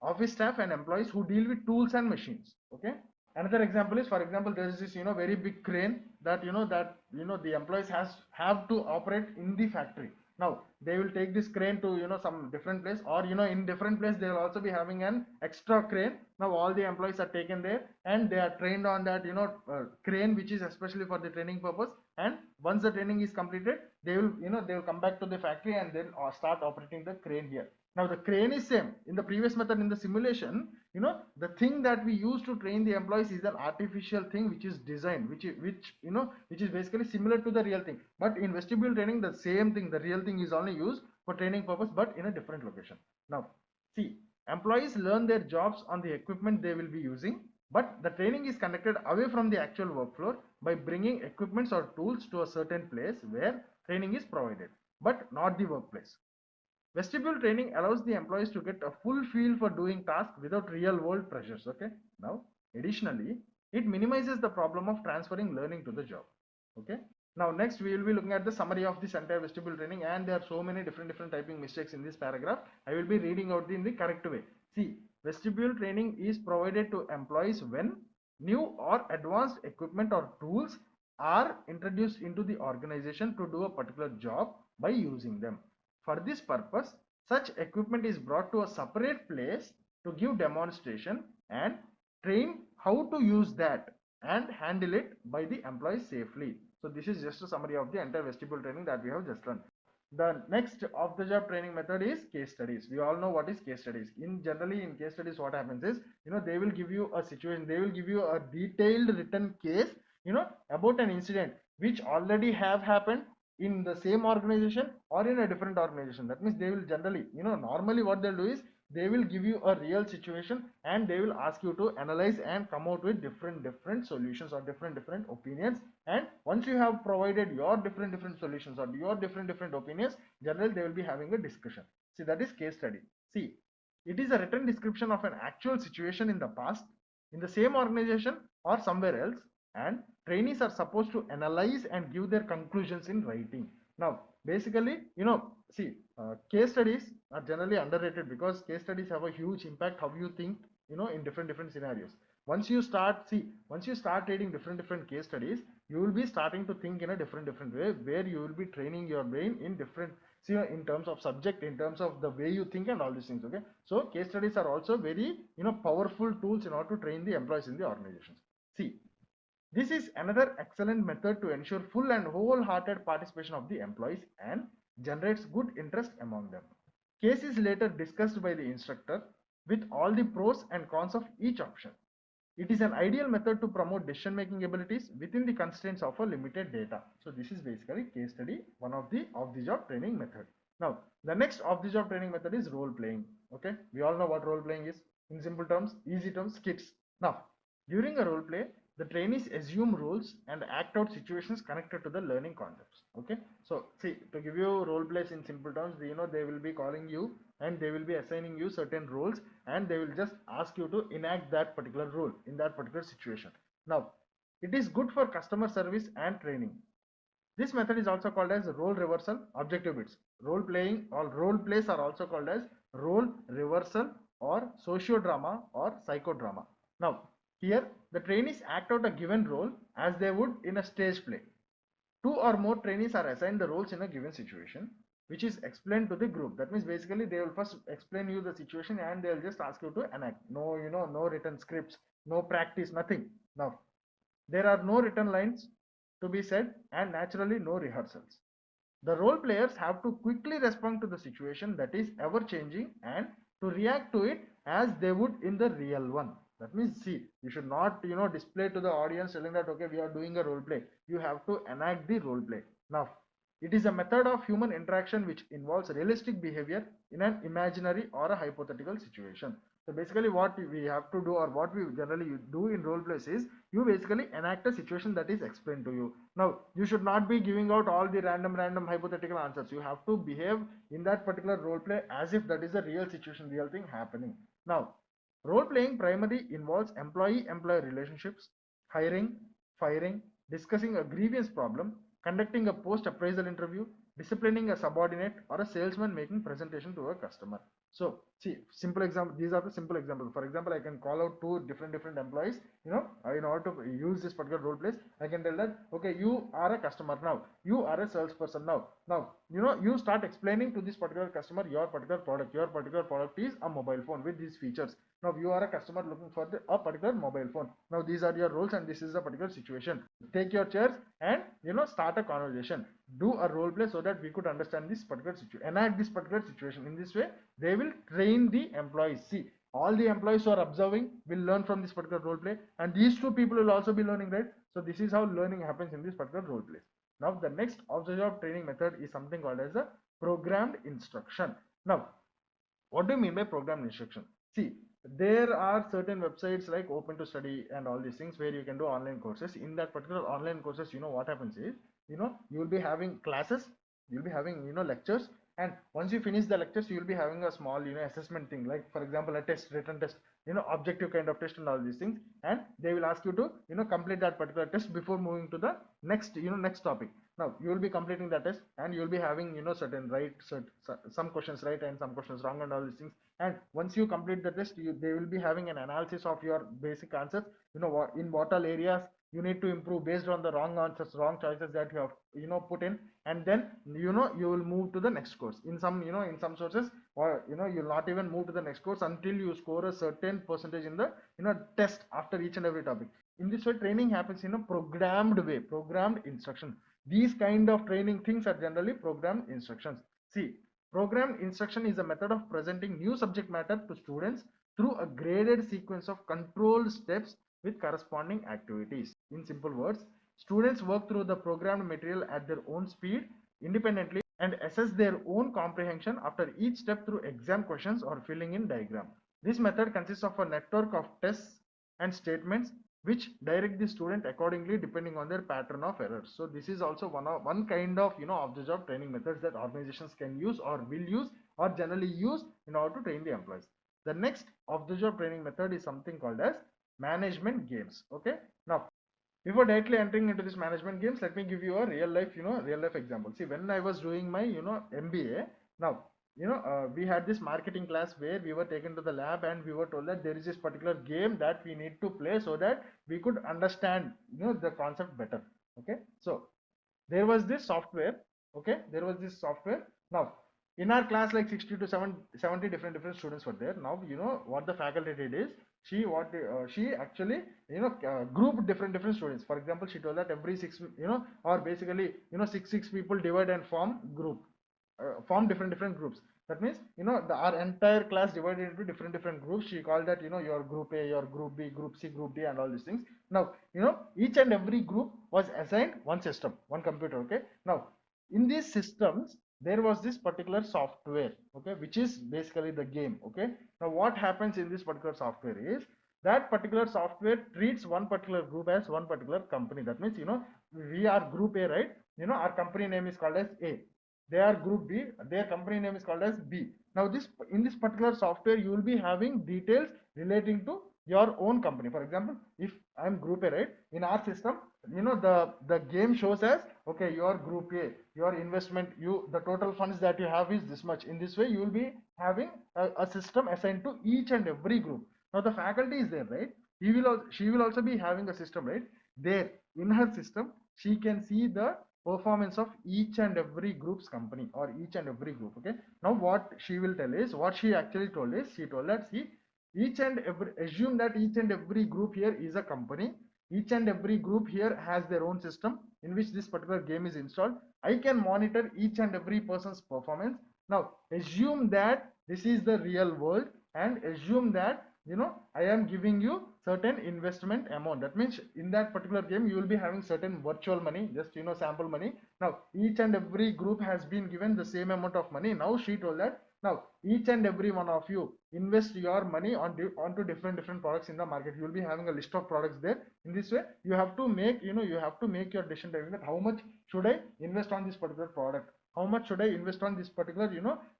office staff and employees who deal with tools and machines. Okay, another example is, for example, there is this very big crane that the employees have to operate in the factory. Now they will take this crane to some different place, or in different place they will also be having an extra crane. Now all the employees are taken there, and they are trained on that crane, which is especially for the training purpose. And once the training is completed, they will they will come back to the factory and then start operating the crane here. Now the crane is same in the previous method. In the simulation, the thing that we use to train the employees is an artificial thing which is designed, which is basically similar to the real thing. But in vestibule training, the same thing, the real thing is only used for training purpose, but in a different location. Now see, employees learn their jobs on the equipment they will be using. but the training is conducted away from the actual work floor by bringing equipments or tools to a certain place where training is provided, but not the workplace. Vestibule training allows the employees to get a full feel for doing tasks without real world pressures. Okay. Now, additionally, it minimizes the problem of transferring learning to the job. Okay. Now, next we will be looking at the summary of this entire vestibule training, and there are so many different typing mistakes in this paragraph. I will be reading out in the correct way. See, vestibule training is provided to employees when new or advanced equipment or tools are introduced into the organization to do a particular job by using them. For this purpose, such equipment is brought to a separate place to give demonstration and train how to use that and handle it by the employees safely. So this is just a summary of the entire vestibule training that we have just done. The next off the job training method is case studies. We all know what is case studies. Generally in case studies, what happens is, they will give you a situation, they will give you a detailed written case, about an incident which already have happened in the same organization or in a different organization. That means they will generally, normally what they'll do is they will give you a real situation and they will ask you to analyze and come out with different solutions or different opinions. And once you have provided your different solutions or your different opinions, generally they will be having a discussion. See, that is case study. See, it is a written description of an actual situation in the past in the same organization or somewhere else, and trainees are supposed to analyze and give their conclusions in writing. Now, basically, see, case studies are generally underrated because case studies have a huge impact how you think, in different scenarios. Once you start reading different case studies, you will be starting to think in a different way, where you will be training your brain in different, in terms of subject, in terms of the way you think and all these things. Okay, so case studies are also very, powerful tools in order to train the employees in the organizations. See, this is another excellent method to ensure full and wholehearted participation of the employees and generates good interest among them. Case is later discussed by the instructor with all the pros and cons of each option. It is an ideal method to promote decision-making abilities within the constraints of a limited data. So this is basically case study, one of the off-the-job training method. Now, the next off-the-job training method is role playing. Okay, we all know what role playing is. In simple terms, easy terms, skits. Now, during a role play, the trainees assume roles and act out situations connected to the learning concepts. Okay, so see, to give you role plays in simple terms, they will be calling you and they will be assigning you certain roles, and they will just ask you to enact that particular role in that particular situation. Now, it is good for customer service and training. This method is also called as role reversal objective bits. Role playing or role plays are also called as role reversal or sociodrama or psychodrama. Now, here the trainees act out a given role as they would in a stage play. Two or more trainees are assigned the roles in a given situation, which is explained to the group. That means basically they will first explain you the situation and they'll just ask you to enact. No, no written scripts, no practice, nothing. Now, there are no written lines to be said and naturally no rehearsals. The role players have to quickly respond to the situation that is ever changing and to react to it as they would in the real one. That means, see, you should not, display to the audience telling that, okay, we are doing a role play. You have to enact the role play. Now, it is a method of human interaction which involves realistic behavior in an imaginary or a hypothetical situation. So basically what we have to do, or what we generally do in role plays, is you basically enact a situation that is explained to you. Now, you should not be giving out all the random hypothetical answers. You have to behave in that particular role play as if that is a real situation, real thing happening. Now, role playing primarily involves employee-employee relationships, hiring, firing, discussing a grievance problem, conducting a post-appraisal interview, disciplining a subordinate, or a salesman making presentation to a customer. So, see, simple example. These are the simple examples. For example, I can call out two different employees. In order to use this particular role place, I can tell that, okay, you are a customer now. You are a salesperson now. Now, you start explaining to this particular customer your particular product. Your particular product is a mobile phone with these features. Now, you are a customer looking for a particular mobile phone. Now, these are your roles and this is a particular situation. Take your chairs and, start a conversation. Do a role play so that we could understand this particular situation, enact this particular situation. In this way, they will train the employees. See, all the employees who are observing will learn from this particular role play, and these two people will also be learning, right? So this is how learning happens in this particular role play. Now, the next off-the-job training method is something called as a programmed instruction. Now, what do you mean by programmed instruction? See, there are certain websites like Open to Study and all these things where you can do online courses. In that particular online courses, what happens is, you will be having classes, you'll be having, lectures, and once you finish the lectures, you will be having a small, assessment thing, like for example, a test, written test, objective kind of test and all these things, and they will ask you to, complete that particular test before moving to the next, next topic. Now you will be completing that test, and you will be having, certain right, some questions right and some questions wrong and all these things. And once you complete the test, they will be having an analysis of your basic answers, what all areas you need to improve based on the wrong answers, wrong choices that you have, put in. And then, you will move to the next course. In some, in some sources, or you'll not even move to the next course until you score a certain percentage in the, test after each and every topic. In this way, training happens in a programmed way, programmed instruction. These kind of training things are generally programmed instructions. See, programmed instruction is a method of presenting new subject matter to students through a graded sequence of controlled steps with corresponding activities. In simple words, students work through the programmed material at their own speed, independently, and assess their own comprehension after each step through exam questions or filling in diagram. This method consists of a network of tests and statements which direct the student accordingly depending on their pattern of errors. So this is also one kind of, of the job training methods that organizations can use or will use or generally use in order to train the employees. The next of the job training method is something called as management games. Okay, now before directly entering into this management games, let me give you a real life example. See, when I was doing my, MBA, now, we had this marketing class where we were taken to the lab and we were told that there is this particular game that we need to play so that we could understand, the concept better. Okay, so there was this software. Okay, there was this software. Now in our class, like 60 to 70 different students were there. Now, what the faculty did is, she actually, grouped different students. For example, she told that every six, or basically, six people divide and form group, form different groups. That means, our entire class divided into different groups. She called that, your group A, your group B, group C, group D, and all these things. Now, each and every group was assigned one system, one computer. Okay, now in these systems there was this particular software, okay, which is basically the game. Okay, now what happens in this particular software is that particular software treats one particular group as one particular company. That means, we are group A, right? Our company name is called as A. They are group B, their company name is called as B. Now this, in this particular software, you will be having details relating to your own company. For example, if I'm group A, right, in our system, the game shows as, okay, your group A, your investment, the total funds that you have is this much. In this way, you will be having a system assigned to each and every group. Now the faculty is there, right? She will also be having a system, right? There in her system, she can see the performance of each and every group's company or each and every group. Okay, now what she will tell is, what she actually told is, she told that, see, each and every, assume that each and every group here is a company. Each and every group here has their own system in which this particular game is installed. I can monitor each and every person's performance. Now assume that this is the real world, and assume that, I am giving you certain investment amount. That means in that particular game you will be having certain virtual money, just, sample money. Now each and every group has been given the same amount of money. Now she told that, now each and every one of you invest your money onto different products in the market. You will be having a list of products there. In this way, you have to make, you have to make your decision that how much should I invest on this particular product, how much should I invest on this particular,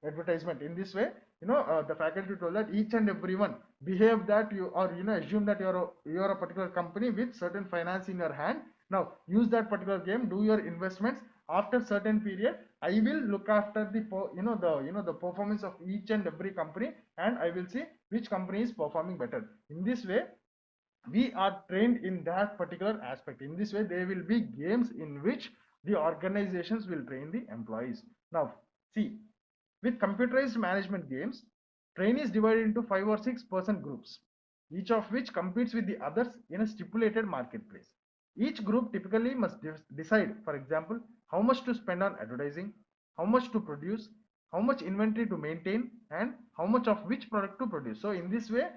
advertisement. In this way, the faculty told that each and everyone behave that you, or assume that you're a particular company with certain finance in your hand. Now use that particular game, do your investments. After certain period, I will look after the performance of each and every company, and I will see which company is performing better. In this way, we are trained in that particular aspect. In this way, there will be games in which the organizations will train the employees. Now see, with computerized management games, trainees divided into 5 or 6 person groups, each of which competes with the others in a stipulated marketplace. Each group typically must decide, for example, how much to spend on advertising, how much to produce, how much inventory to maintain, and how much of which product to produce. So in this way,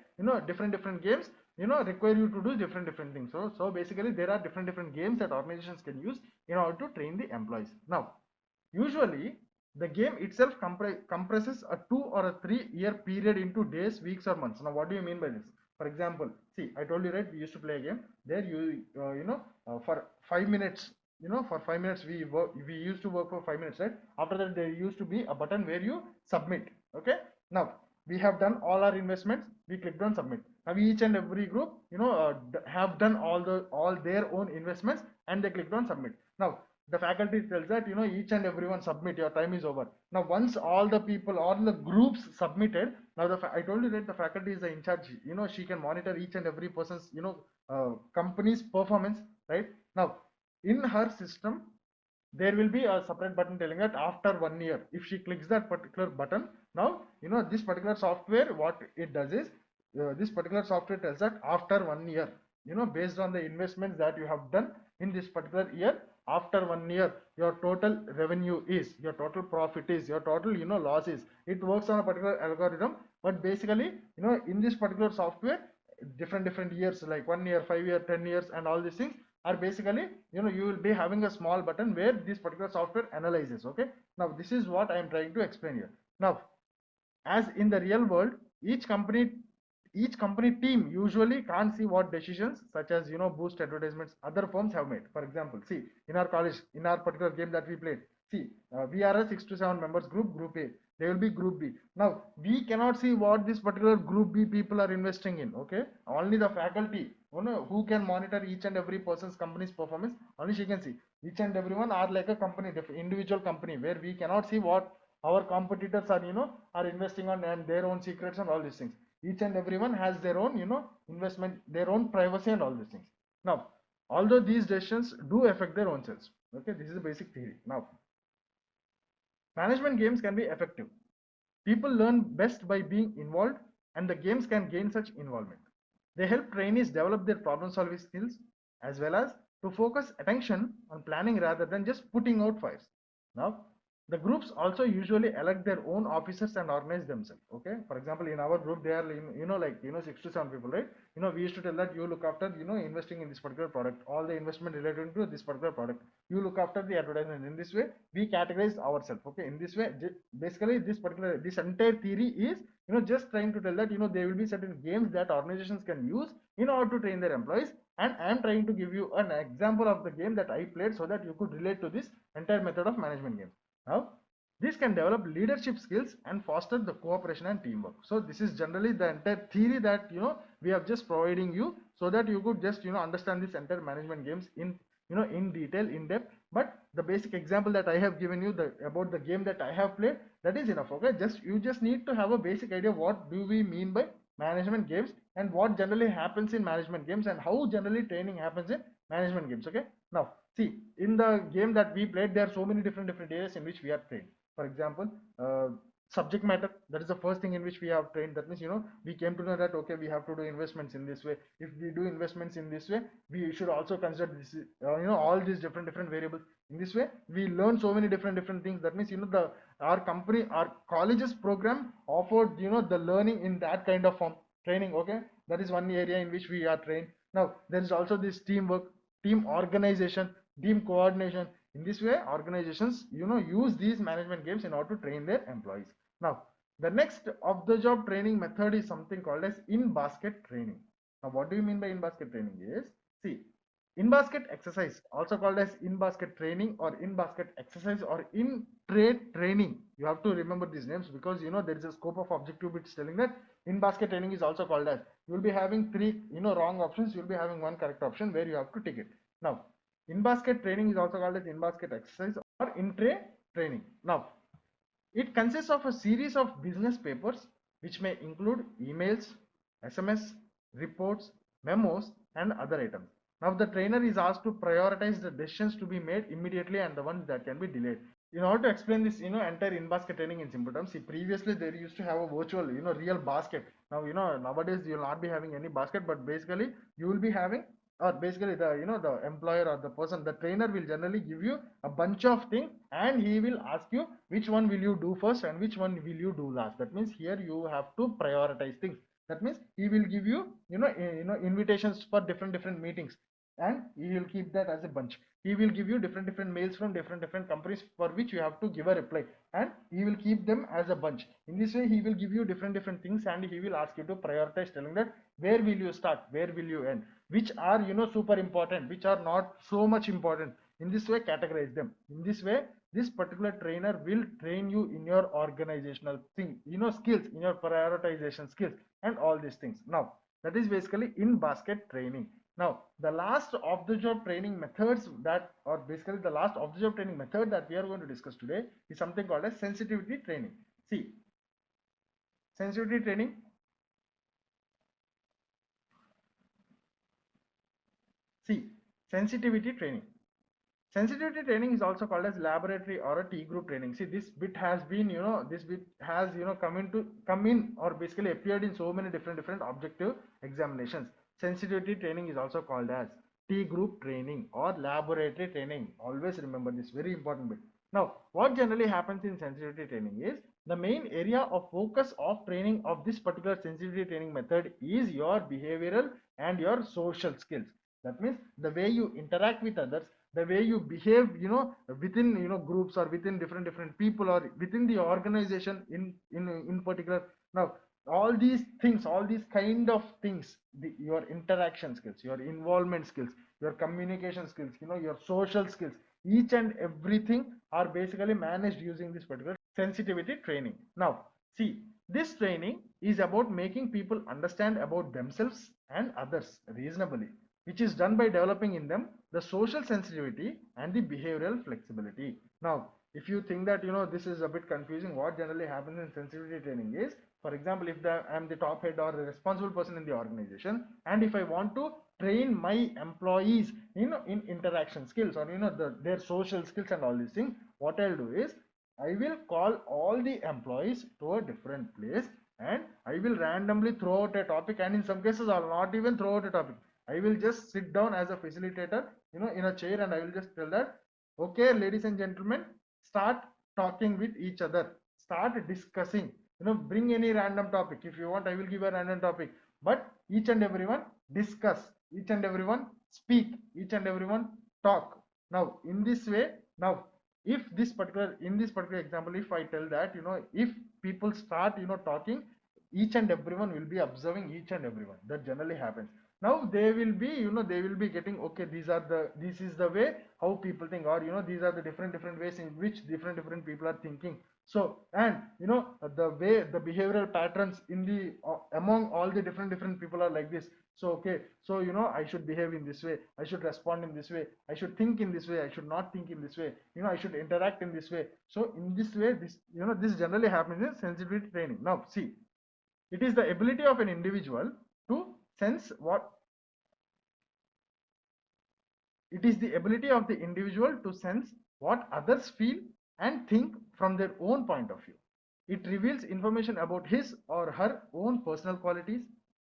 different games, require you to do different things. So basically, there are different games that organizations can use in order to train the employees. Now usually, The game itself compresses a 2 or 3 year period into days, weeks, or months. Now, what do you mean by this? For example, see, I told you, right, we used to play a game. There, for 5 minutes, for 5 minutes we used to work for 5 minutes, right? After that, there used to be a button where you submit. Okay. Now we have done all our investments. We clicked on submit. Now each and every group, have done all their own investments, and they clicked on submit. Now the faculty tells that each and everyone submit, your time is over. Now once all the people, all the groups submitted, now I told you that the faculty is the in charge. She can monitor each and every person's company's performance, right? Now in her system there will be a separate button telling that after 1 year, if she clicks that particular button, now this particular software, what it does is, this particular software tells that after 1 year, based on the investments that you have done in this particular year, after 1 year your total revenue is, your total profit is, your total loss is. It works on a particular algorithm, but basically in this particular software, different years, like 1 year, 5 year, 10 years, and all these things are basically, you will be having a small button where this particular software analyzes. Okay. Now this is what I am trying to explain here. Now, as in the real world, each company team usually can't see what decisions, such as boost advertisements, other firms have made. For example, see, in our college, in our particular game that we played, see, we are a 6 to 7 members group A. They will be group B. Now we cannot see what this particular group B people are investing in. Okay. Only the faculty, who can monitor each and every person's company's performance, only she can see. Each and everyone are like a company, individual company, where we cannot see what our competitors are, are investing on, and their own secrets and all these things. Each and everyone has their own, investment, their own privacy, and all these things. Now, although these decisions do affect their own selves, okay, this is the basic theory. Now, management games can be effective. People learn best by being involved, and the games can gain such involvement. They help trainees develop their problem solving skills, as well as to focus attention on planning rather than just putting out fires. Now, the groups also usually elect their own officers and organize themselves. Okay. For example, in our group, they are, 6 to 7 people, right? We used to tell that you look after, investing in this particular product, all the investment related to this particular product. You look after the advertisement. In this way, we categorize ourselves. Okay. In this way, basically, this entire theory is, just trying to tell that, there will be certain games that organizations can use in order to train their employees. And I am trying to give you an example of the game that I played so that you could relate to this entire method of management games. Now, this can develop leadership skills and foster the cooperation and teamwork. So this is generally the entire theory that we have just providing you, so that you could just understand this entire management games in in detail, in depth. But the basic example that I have given you about the game that I have played, that is enough. Okay, you just need to have a basic idea what do we mean by management games, and what generally happens in management games, and how generally training happens in management games. Okay. Now, see, in the game that we played, there are so many different areas in which we are trained. For example, subject matter, that is the first thing in which we have trained. That means we came to know that okay, we have to do investments in this way. If we do investments in this way, we should also consider this, all these different variables. In this way, we learn so many different things. That means our company, our colleges program offered the learning in that kind of form, training. Okay, that is one area in which we are trained. Now there is also this teamwork, team organization, team coordination. In this way, organizations use these management games in order to train their employees. Now, the next of the job training method is something called as in basket training. Now, what do you mean by in basket training is, see, in basket exercise, also called as in basket training or in basket exercise or in trade training. You have to remember these names, because there is a scope of objective which is telling that in basket training is also called as, you will be having 3 wrong options, you will be having 1 correct option where you have to tick it. Now, in basket training is also called as in basket exercise or in tray training. Now, it consists of a series of business papers which may include emails, SMS, reports, memos, and other items. Now, the trainer is asked to prioritize the decisions to be made immediately and the ones that can be delayed. In order to explain this, entire in-basket training in simple terms, see, previously there used to have a virtual, real basket. Now, nowadays you will not be having any basket, but basically you will be having, or basically the employer or the person, the trainer will generally give you a bunch of things, and he will ask you which one will you do first and which one will you do last. That means here you have to prioritize things. That means he will give you invitations for different meetings, and he will keep that as a bunch. He will give you different mails from different companies for which you have to give a reply, and he will keep them as a bunch. In this way, he will give you different things, and he will ask you to prioritize, telling that where will you start, where will you end, which are super important, which are not so much important. In this way, categorize them. In this way, this particular trainer will train you in your organizational thing, skills, in your prioritization skills, and all these things. Now, that is basically in basket training. Now, the last of the job training methods that, or basically the last of the job training method that we are going to discuss today is something called as sensitivity training. See, sensitivity training. See, sensitivity training. Sensitivity training is also called as laboratory or a T group training. See, this bit has been, this bit has, come in or basically appeared in so many different objective examinations. Sensitivity training is also called as T group training or laboratory training. Always remember this very important bit. Now, what generally happens in sensitivity training is the main area of focus of training of this particular sensitivity training method is your behavioral and your social skills. That means the way you interact with others, the way you behave, within groups or within different people or within the organization in particular. Now, all these things, all these kind of things, your interaction skills, your involvement skills, your communication skills, your social skills, each and everything are basically managed using this particular sensitivity training. Now, see, this training is about making people understand about themselves and others reasonably, which is done by developing in them the social sensitivity and the behavioral flexibility. Now, if you think that this is a bit confusing, what generally happens in sensitivity training is, for example, if I am the top head or the responsible person in the organization, and if I want to train my employees in interaction skills or their social skills and all these things, what I'll do is I will call all the employees to a different place, and I will randomly throw out a topic, and in some cases I'll not even throw out a topic. I will just sit down as a facilitator, in a chair, and I will just tell that, okay, ladies and gentlemen, start talking with each other, start discussing, bring any random topic. If you want, I will give a random topic, but each and everyone discuss, each and everyone speak, each and everyone talk. Now, in this way, now, if in this particular example, if I tell that, if people start, talking, each and everyone will be observing each and everyone. That generally happens. Now they will be, they will be getting, okay, this is the way how people think, or these are the different ways in which different people are thinking. So, and the way the behavioral patterns in the among all the different people are like this. So, okay, so I should behave in this way, I should respond in this way, I should think in this way, I should not think in this way, I should interact in this way. So in this way, this generally happens in sensitivity training. Now, see, it is the ability of an individual to sense what it is the ability of the individual to sense what others feel and think from their own point of view. It reveals information about his or her own personal qualities,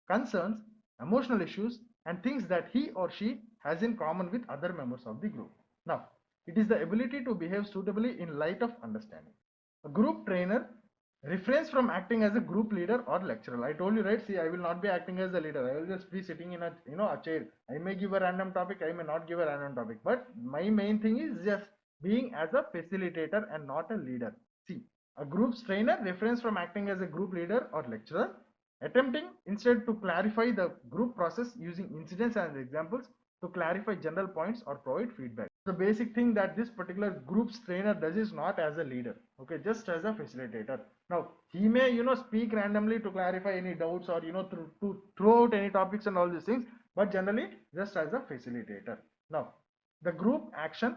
concerns, emotional issues, and things that he or she has in common with other members of the group. Now, it is the ability to behave suitably in light of understanding. A group trainer refrains from acting as a group leader or lecturer. I told you, right? See, I will not be acting as a leader. I will just be sitting in a a chair. I may give a random topic, I may not give a random topic, but my main thing is just being as a facilitator and not a leader. See, a group's trainer refrains from acting as a group leader or lecturer, attempting instead to clarify the group process using incidents and examples to clarify general points or provide feedback. The basic thing that this particular group's trainer does is not as a leader, okay, just as a facilitator. Now, he may speak randomly to clarify any doubts or to throw out any topics and all these things, but generally just as a facilitator. Now, the group action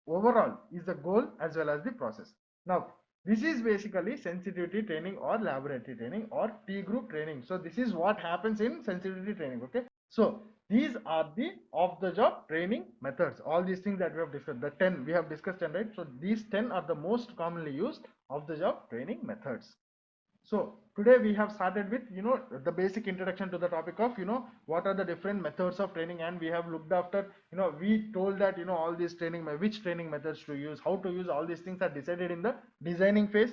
overall is the goal as well as the process. Now, this is basically sensitivity training or laboratory training or T group training. So this is what happens in sensitivity training. Okay, so these are the off the job training methods. All these things that we have discussed, the 10 we have discussed, 10, right? So these 10 are the most commonly used off the job training methods. So today we have started with the basic introduction to the topic of what are the different methods of training, and we have looked after we told that all these which training methods to use, how to use, all these things are decided in the designing phase,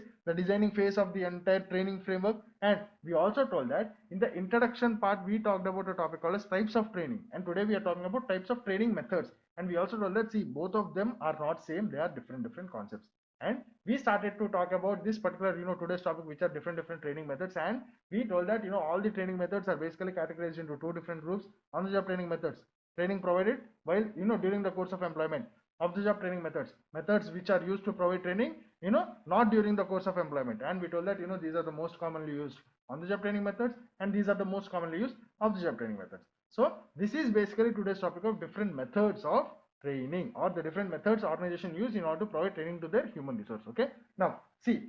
of the entire training framework. And we also told that in the introduction part we talked about a topic called as types of training, and today we are talking about types of training methods. And we also told that see, both of them are not same, they are different concepts. And we started to talk about this particular today's topic, which are different training methods. And we told that all the training methods are basically categorized into two different groups: on the job training methods, training provided while during the course of employment; off the job training methods, which are used to provide training not during the course of employment. And we told that these are the most commonly used on the job training methods, and these are the most commonly used off the job training methods. So this is basically today's topic of different methods of training, or the different methods organization use in order to provide training to their human resource. Okay, now see,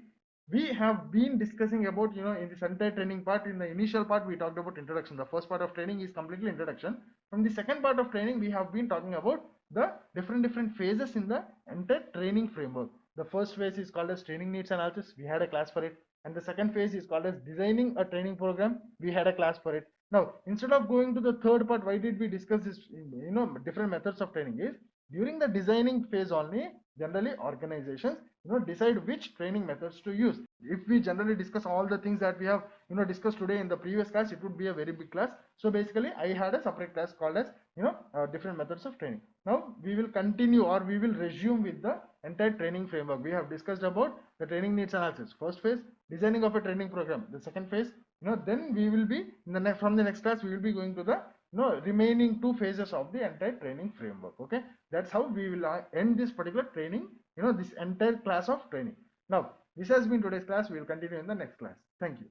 we have been discussing about in this entire training part. In the initial part we talked about introduction. The first part of training is completely introduction. From the second part of training we have been talking about the different phases in the entire training framework. The first phase is called as training needs analysis, we had a class for it. And the second phase is called as designing a training program, we had a class for it. Now instead of going to the third part, why did we discuss this different methods of training? Is during the designing phase only generally organizations decide which training methods to use. If we generally discuss all the things that we have discussed today in the previous class, it would be a very big class. So basically I had a separate class called as different methods of training. Now we will continue, or we will resume with the entire training framework. We have discussed about the training needs analysis, first phase, designing of a training program, the second phase. Then we will be from the next class we will be going to the remaining two phases of the entire training framework. Okay, that's how we will end this particular training, this entire class of training. Now this has been today's class. We will continue in the next class. Thank you.